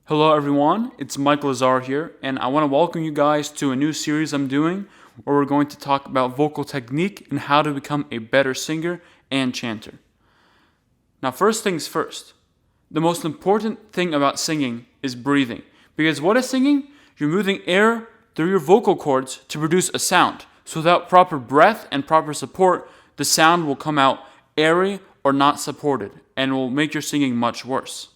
Hello everyone, it's Mike Lazar here, and I want to welcome you guys to a new series I'm doing where we're going to talk about vocal technique and how to become a better singer and chanter. Now, first things first, the most important thing about singing is breathing. Because what is singing? You're moving air through your vocal cords to produce a sound. So without proper breath and proper support, the sound will come out airy or not supported and will make your singing much worse.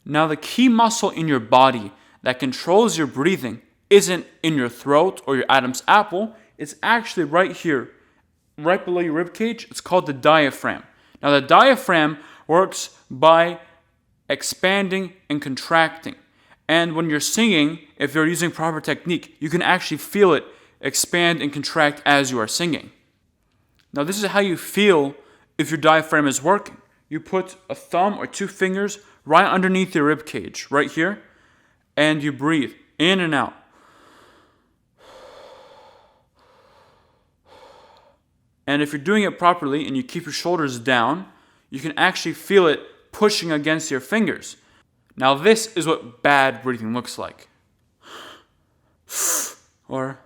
Now, the key muscle in your body that controls your breathing isn't in your throat or your Adam's apple. It's actually right here, right below your rib cage. It's called the diaphragm. Now, the diaphragm works by expanding and contracting. And when you're singing, if you're using proper technique, you can actually feel it expand and contract as you are singing. Now, this is how you feel if your diaphragm is working. You put a thumb or two fingers right underneath your rib cage, right here, and you breathe in and out. And if you're doing it properly and you keep your shoulders down, you can actually feel it pushing against your fingers. Now, this is what bad breathing looks like. Or,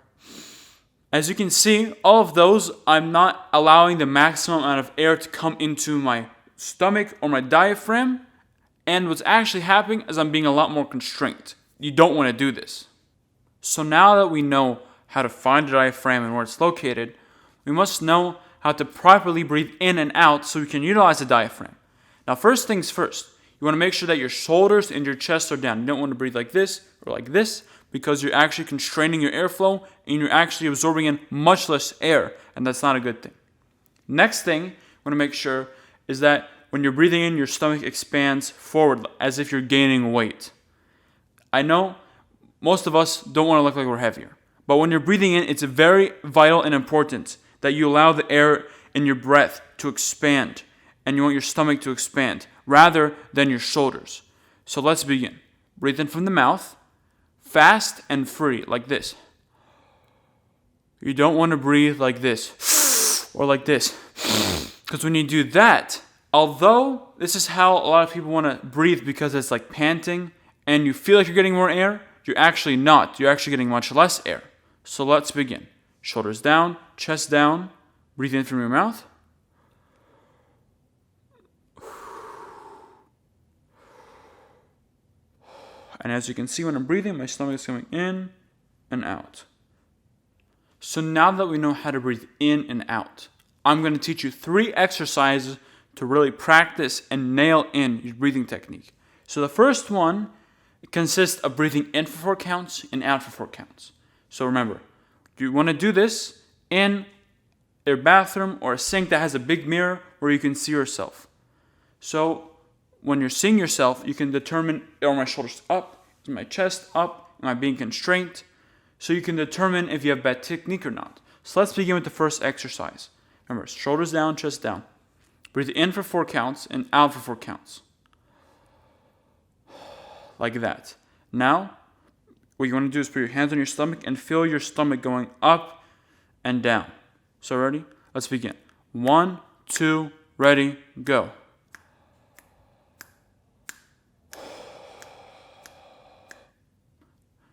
as you can see, all of those, I'm not allowing the maximum amount of air to come into my stomach or my diaphragm. And what's actually happening is I'm being a lot more constrained. You don't want to do this. So now that we know how to find the diaphragm and where it's located, we must know how to properly breathe in and out so we can utilize the diaphragm. Now, first things first, you want to make sure that your shoulders and your chest are down. You don't want to breathe like this or like this because you're actually constraining your airflow and you're actually absorbing in much less air, and that's not a good thing. Next thing you want to make sure is that when you're breathing in, your stomach expands forward as if you're gaining weight. I know most of us don't want to look like we're heavier, but when you're breathing in, it's very vital and important that you allow the air in your breath to expand, and you want your stomach to expand rather than your shoulders. So let's begin. Breathe in from the mouth, fast and free, like this. You don't want to breathe like this or like this, because when you do that, although this is how a lot of people want to breathe because it's like panting and you feel like you're getting more air, you're actually not. You're actually getting much less air. So let's begin. Shoulders down, chest down. Breathe in from your mouth. And as you can see, when I'm breathing, my stomach is coming in and out. So now that we know how to breathe in and out, I'm going to teach you 3 exercises to really practice and nail in your breathing technique. So the first one consists of breathing in for 4 counts and out for 4 counts. So remember, you want to do this in a bathroom or a sink that has a big mirror where you can see yourself. So when you're seeing yourself, you can determine, are my shoulders up? Is my chest up? Am I being constrained? So you can determine if you have bad technique or not. So let's begin with the first exercise. Remember, shoulders down, chest down. Breathe in for 4 counts and out for 4 counts. Like that. Now, what you want to do is put your hands on your stomach and feel your stomach going up and down. So ready? Let's begin. 1, 2, ready, go.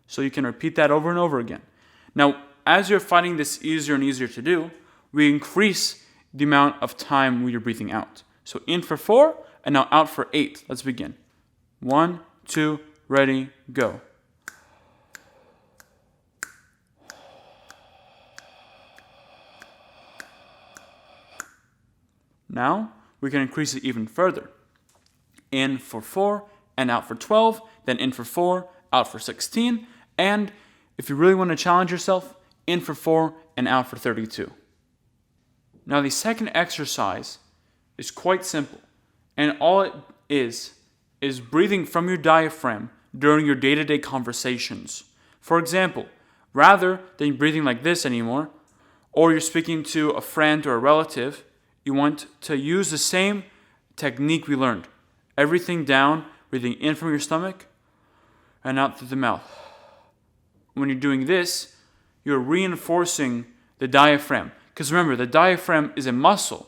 So you can repeat that over and over again. Now, as you're finding this easier and easier to do, we increase the amount of time you're breathing out. So in for 4 and now out for 8. Let's begin. 1, 2, ready, go. Now we can increase it even further. In for 4 and out for 12, then in for 4, out for 16, and if you really want to challenge yourself, in for 4 and out for 32. Now, the second exercise is quite simple, and all it is breathing from your diaphragm during your day-to-day conversations. For example, rather than breathing like this anymore, or you're speaking to a friend or a relative, you want to use the same technique we learned. Everything down, breathing in from your stomach, and out through the mouth. When you're doing this, you're reinforcing the diaphragm. Because remember, the diaphragm is a muscle.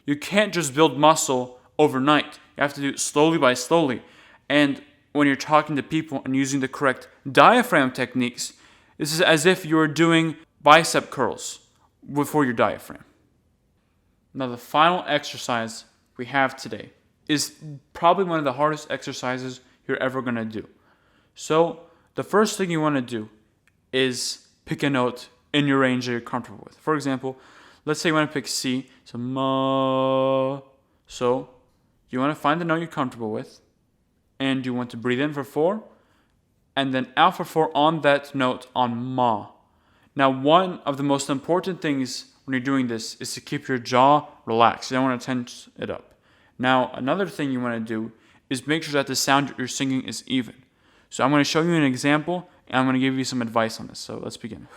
You can't just build muscle overnight. You have to do it slowly by slowly. And when you're talking to people and using the correct diaphragm techniques, this is as if you're doing bicep curls for your diaphragm. Now, the final exercise we have today is probably one of the hardest exercises you're ever going to do. So, the first thing you want to do is pick a note in your range that you're comfortable with. For example, let's say you want to pick C, so ma. So, you want to find the note you're comfortable with, and you want to breathe in for 4, and then out for 4 on that note on ma. Now, one of the most important things when you're doing this is to keep your jaw relaxed. You don't want to tense it up. Now, another thing you want to do is make sure that the sound that you're singing is even. So I'm going to show you an example, and I'm going to give you some advice on this. So let's begin.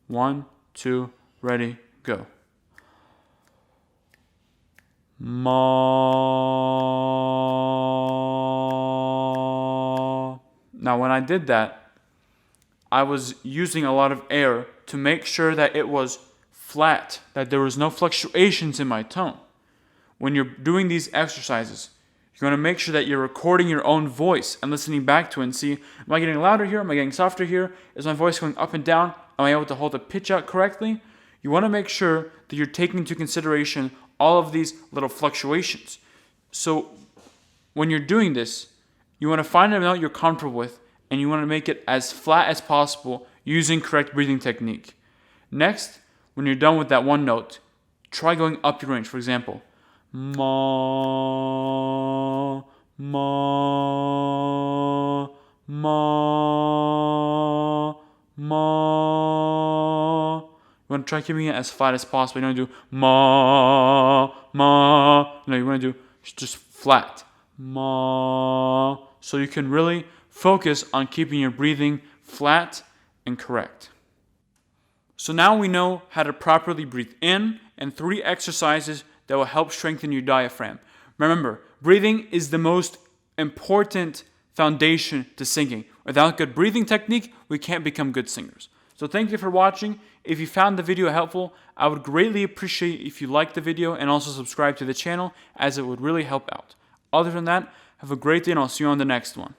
1, 2, ready, go. Ma. Now, when I did that, I was using a lot of air to make sure that it was flat, that there was no fluctuations in my tone. When you're doing these exercises, you're going to make sure that you're recording your own voice and listening back to it and see, am I getting louder here? Am I getting softer here? Is my voice going up and down? Am I able to hold the pitch out correctly? You want to make sure that you're taking into consideration all of these little fluctuations. So when you're doing this, you want to find a note you're comfortable with, and you want to make it as flat as possible using correct breathing technique. Next, when you're done with that one note, try going up your range. For example, ma, ma, ma, ma. You want to try keeping it as flat as possible. You don't want to do ma, ma. No, you want to do just flat. Ma. So you can really focus on keeping your breathing flat and correct. So now we know how to properly breathe in and 3 exercises that will help strengthen your diaphragm. Remember, breathing is the most important foundation to singing. Without good breathing technique, we can't become good singers. So thank you for watching. If you found the video helpful, I would greatly appreciate if you liked the video and also subscribe to the channel, as it would really help out. Other than that, have a great day and I'll see you on the next one.